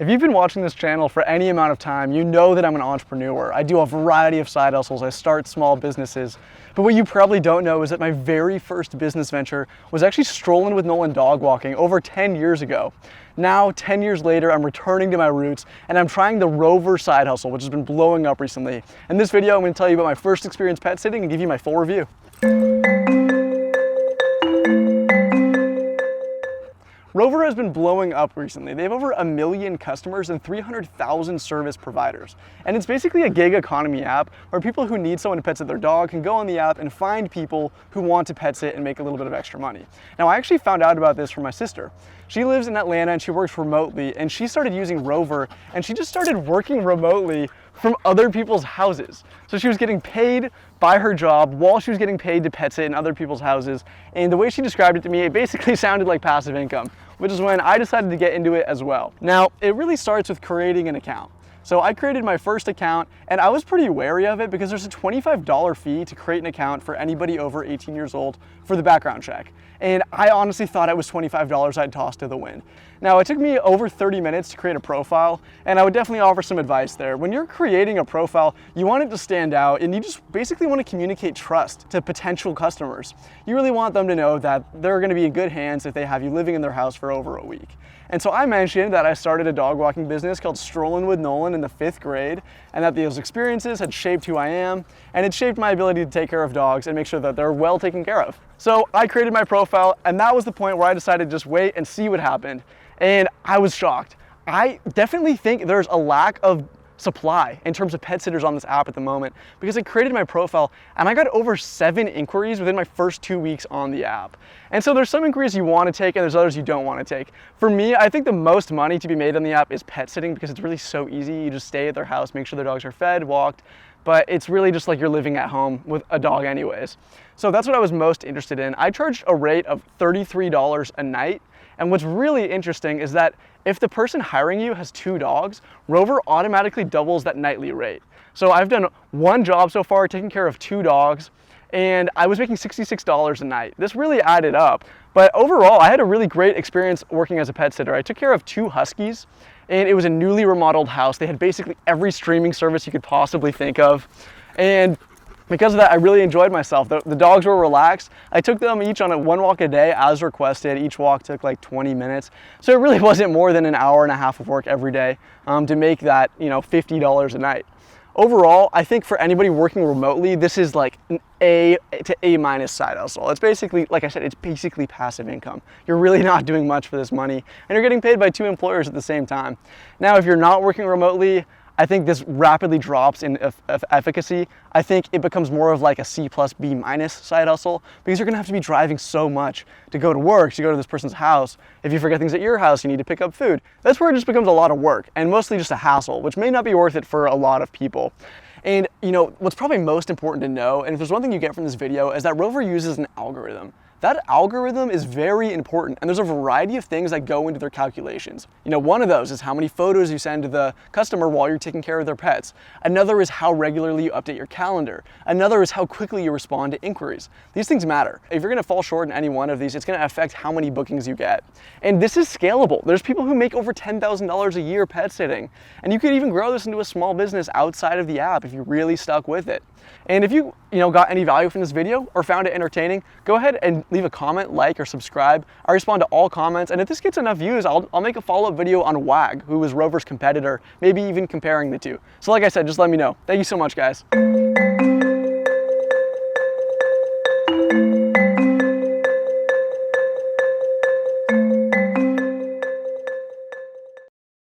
If you've been watching this channel for any amount of time, you know that I'm an entrepreneur. I do a variety of side hustles. I start small businesses. But what you probably don't know is that my very first business venture was actually Strollin' with Nolan dog walking over 10 years ago. Now, 10 years later, I'm returning to my roots and I'm trying the Rover side hustle, which has been blowing up recently. In this video, I'm going to tell you about my first experience pet sitting and give you my full review. Rover has been blowing up recently. They have over 1 million customers and 300,000 service providers. And it's basically a gig economy app where people who need someone to pet sit their dog can go on the app and find people who want to pet sit and make a little bit of extra money. Now, I actually found out about this from my sister. She lives in Atlanta and she works remotely, and she started using Rover and she just started working remotely from other people's houses. So she was getting paid by her job while she was getting paid to pet sit in other people's houses. And the way she described it to me, it basically sounded like passive income, which is when I decided to get into it as well. Now, it really starts with creating an account. So I created my first account and I was pretty wary of it because there's a $25 fee to create an account for anybody over 18 years old for the background check. And I honestly thought it was $25 I'd toss to the wind. Now, it took me over 30 minutes to create a profile, and I would definitely offer some advice there. When you're creating a profile, you want it to stand out, and you just basically want to communicate trust to potential customers. You really want them to know that they're going to be in good hands if they have you living in their house for over a week. And so I mentioned that I started a dog walking business called Strollin' with Nolan in the 5th grade, and that those experiences had shaped who I am, and it shaped my ability to take care of dogs and make sure that they're well taken care of. So I created my profile, and that was the point where I decided to just wait and see what happened. And I was shocked. I definitely think there's a lack of supply in terms of pet sitters on this app at the moment, because I created my profile and I got over 7 inquiries within my first 2 weeks on the app. And so there's some inquiries you want to take and there's others you don't want to take. For me, I think the most money to be made on the app is pet sitting because it's really so easy. You just stay at their house, make sure their dogs are fed, walked, but it's really just like you're living at home with a dog anyways. So that's what I was most interested in. I charged a rate of $33 a night. And what's really interesting is that if the person hiring you has 2 dogs, Rover automatically doubles that nightly rate. So I've done 1 job so far, taking care of 2 dogs, and I was making $66 a night. This really added up. But overall, I had a really great experience working as a pet sitter. I took care of 2 huskies, and it was a newly remodeled house. They had basically every streaming service you could possibly think of. And because of that, I really enjoyed myself. The dogs were relaxed. I took them each on a 1 walk a day as requested. Each walk took like 20 minutes. So it really wasn't more than an hour and a half of work every day to make that, $50 a night. Overall, I think for anybody working remotely, this is like an A to A- side hustle. It's basically, like I said, it's basically passive income. You're really not doing much for this money, and you're getting paid by 2 employers at the same time. Now, if you're not working remotely, I think this rapidly drops in efficacy. I think it becomes more of like a C plus B minus side hustle because you're gonna have to be driving so much to go to work, to go to this person's house. If you forget things at your house, you need to pick up food. That's where it just becomes a lot of work and mostly just a hassle, which may not be worth it for a lot of people. And what's probably most important to know, and if there's one thing you get from this video, is that Rover uses an algorithm. That algorithm is very important, and there's a variety of things that go into their calculations. One of those is how many photos you send to the customer while you're taking care of their pets. Another is how regularly you update your calendar. Another is how quickly you respond to inquiries. These things matter. If you're gonna fall short in any one of these, it's gonna affect how many bookings you get. And this is scalable. There's people who make over $10,000 a year pet sitting, and you could even grow this into a small business outside of the app if you really stuck with it. And if you got any value from this video or found it entertaining, go ahead and leave a comment, like, or subscribe. I respond to all comments, and if this gets enough views, I'll make a follow-up video on WAG, who is Rover's competitor, maybe even comparing the two. So like I said, just let me know. Thank you so much, guys.